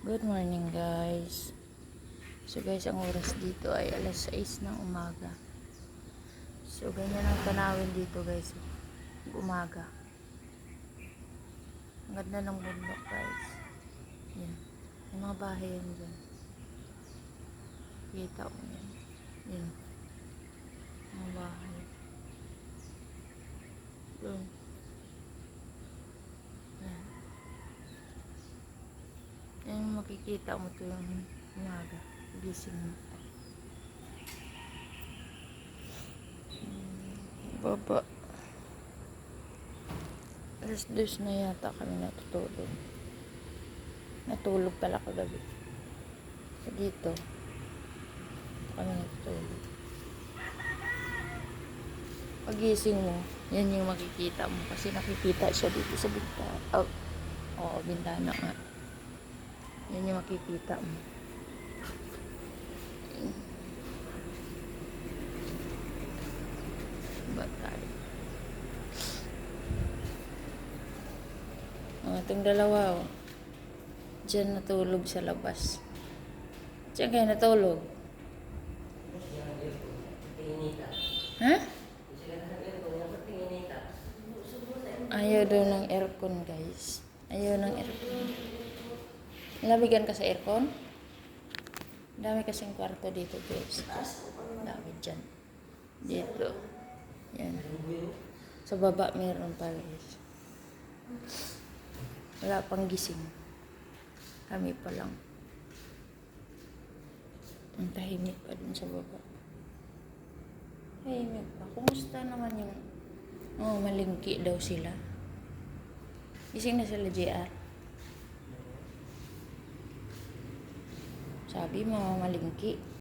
Good morning guys. So guys, ang oras dito ay alas 6 ng umaga. So ganyan ang tanawin dito guys. Umaga. Ang ganda ng bundok guys. Yan. May mga bahay yan dyan. Kita ko yan. Yan. Mga bahay. Doon. Yan. Yan makikita mo to yung umaga. Gising mo. Baba. Alas 2 na yata kami natutulog. Natulog pala kagabi. So dito kami natutulog. Pagising mo, yan yung makikita mo. Kasi nakikita siya dito sa bintana. Oh, oo, bintana nga. Yan yung makikita mo. Batay. Itong dalawa, oh. Diyan natulog sa labas. Diyan kayo natulog. Ha? Ayaw daw ng aircon, guys. Ayaw ng aircon. Nalabigan ka sa aircon? Dami kasing kwarto dito, guys. Dami dyan. Dito. Yan. Sa baba, meron pa, guys. Wala pang gising. Kami pa lang. Ang tahimik pa dun sa baba. Tahimik pa. Kumusta naman yung... Oh, malingki daw sila. Gising na sila, JR. Sabi, mga malingki.